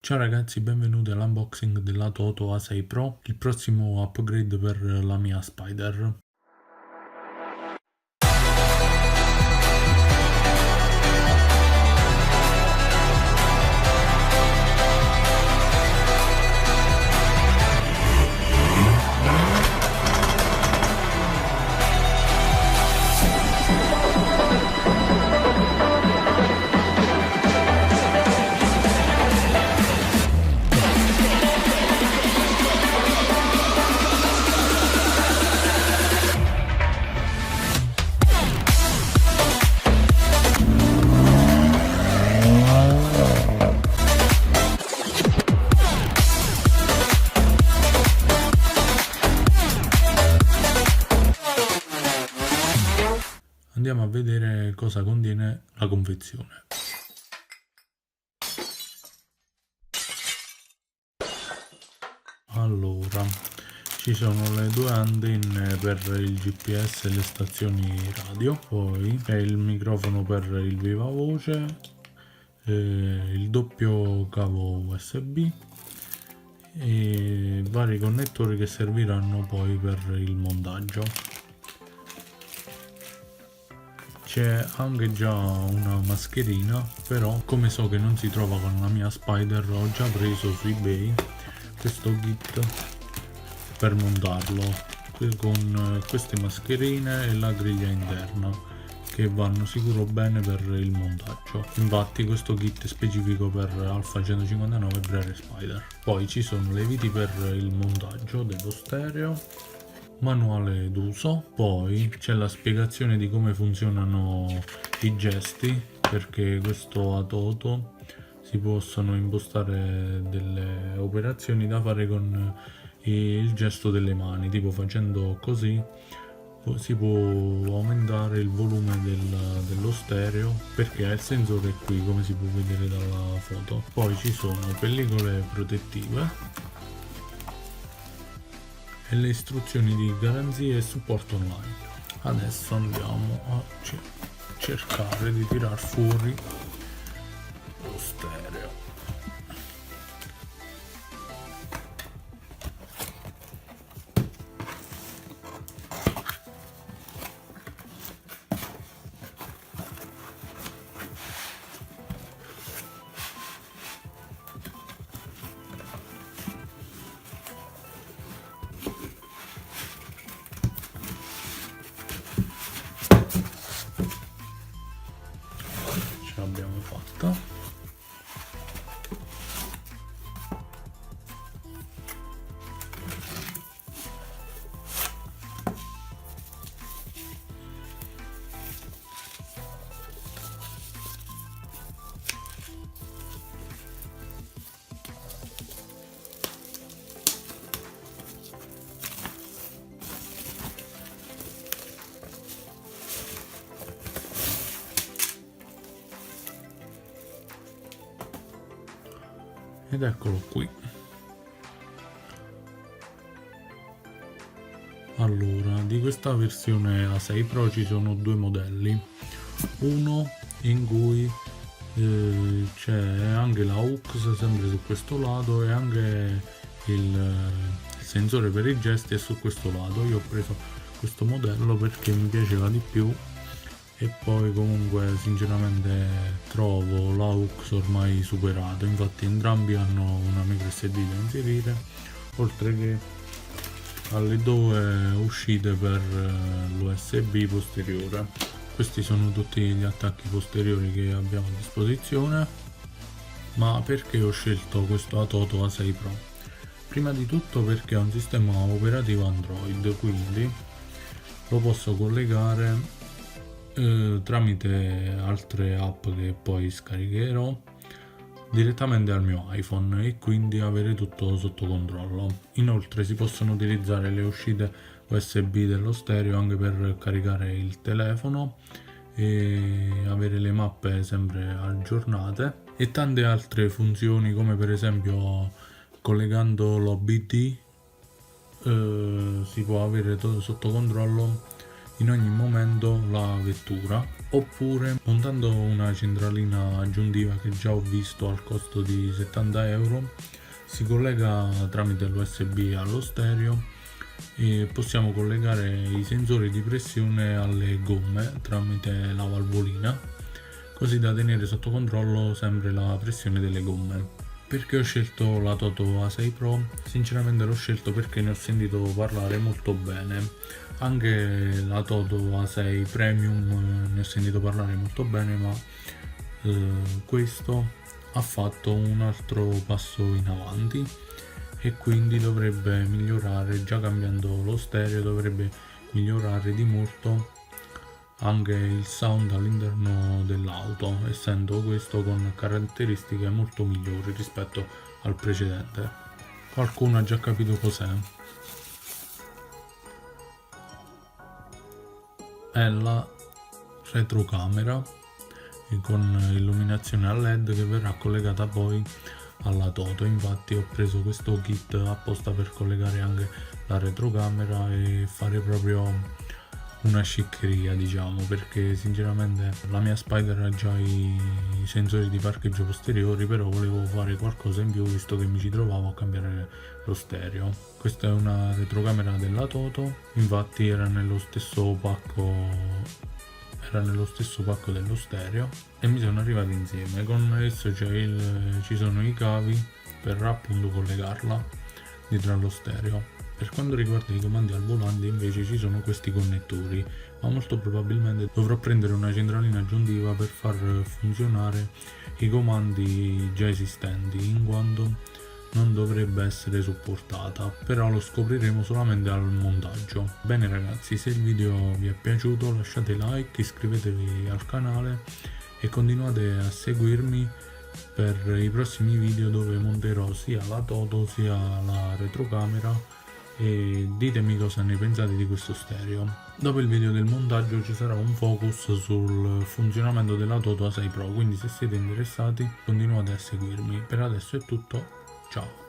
Ciao ragazzi, benvenuti all'unboxing della Toto A6 Pro, il prossimo upgrade per la mia Spider. Andiamo a vedere cosa contiene la confezione. Allora, ci sono le due antenne per il GPS e le stazioni radio, poi c'è il microfono per il viva voce, il doppio cavo USB e vari connettori che serviranno poi per il montaggio. C'è anche già una mascherina, però come so che non si trova con la mia Spider, ho già preso su eBay questo kit per montarlo con queste mascherine e la griglia interna, che vanno sicuro bene per il montaggio. Infatti questo kit è specifico per Alpha 159 Brere Spider. Poi ci sono le viti per il montaggio dello stereo, manuale d'uso, poi c'è la spiegazione di come funzionano i gesti, perché questo a Toto si possono impostare delle operazioni da fare con il gesto delle mani, tipo facendo così si può aumentare il volume dello stereo, perché ha il sensore qui, come si può vedere dalla foto. Poi ci sono pellicole protettive e le istruzioni di garanzia e supporto online. Adesso andiamo a cercare di tirar fuori lo stereo. Ce l'abbiamo fatta. Ed eccolo qui. Allora, di questa versione A6 Pro ci sono due modelli, uno in cui c'è anche la AUX sempre su questo lato e anche il sensore per i gesti è su questo lato. Io ho preso questo modello perché mi piaceva di più, e poi comunque sinceramente trovo l'AUX ormai superato. Infatti entrambi hanno una micro SD da inserire, oltre che alle due uscite per l'USB posteriore. Questi sono tutti gli attacchi posteriori che abbiamo a disposizione. Ma perché ho scelto questo Toto A6 Pro? Prima di tutto perché ha un sistema operativo Android, quindi lo posso collegare tramite altre app che poi scaricherò direttamente al mio iPhone e quindi avere tutto sotto controllo. Inoltre si possono utilizzare le uscite USB dello stereo anche per caricare il telefono e avere le mappe sempre aggiornate, e tante altre funzioni, come per esempio collegando l'OBD si può avere sotto controllo in ogni momento la vettura oppure montando una centralina aggiuntiva che già ho visto al costo di 70 euro. Si collega tramite l'USB allo stereo e possiamo collegare i sensori di pressione alle gomme tramite la valvolina, così da tenere sotto controllo sempre la pressione delle gomme. Perché ho scelto la Toto A6 Pro? Sinceramente l'ho scelto perché ne ho sentito parlare molto bene. Anche la Toto A6 Premium ne ho sentito parlare molto bene, ma questo ha fatto un altro passo in avanti e quindi dovrebbe migliorare, già cambiando lo stereo, dovrebbe migliorare di molto anche il sound all'interno dell'auto, essendo questo con caratteristiche molto migliori rispetto al precedente. Qualcuno ha già capito cos'è? È la retrocamera con illuminazione a LED che verrà collegata poi alla Toto. Infatti ho preso questo kit apposta per collegare anche la retrocamera e fare proprio una sciccheria, diciamo, perché sinceramente la mia Spider ha già i sensori di parcheggio posteriori, però volevo fare qualcosa in più visto che mi ci trovavo a cambiare lo stereo. Questa è una retrocamera della Toto, infatti era nello stesso pacco dello stereo e mi sono arrivati insieme. Con esso ci sono i cavi per appunto collegarla dietro allo stereo. Per quanto riguarda i comandi al volante invece ci sono questi connettori, ma molto probabilmente dovrò prendere una centralina aggiuntiva per far funzionare i comandi già esistenti, in quanto non dovrebbe essere supportata, però lo scopriremo solamente al montaggio. Bene ragazzi, se il video vi è piaciuto lasciate like, iscrivetevi al canale e continuate a seguirmi per i prossimi video dove monterò sia la Toto sia la retrocamera e ditemi cosa ne pensate di questo stereo. Dopo il video del montaggio ci sarà un focus sul funzionamento della Toto A6 Pro, quindi se siete interessati continuate a seguirmi. Per adesso è tutto, ciao!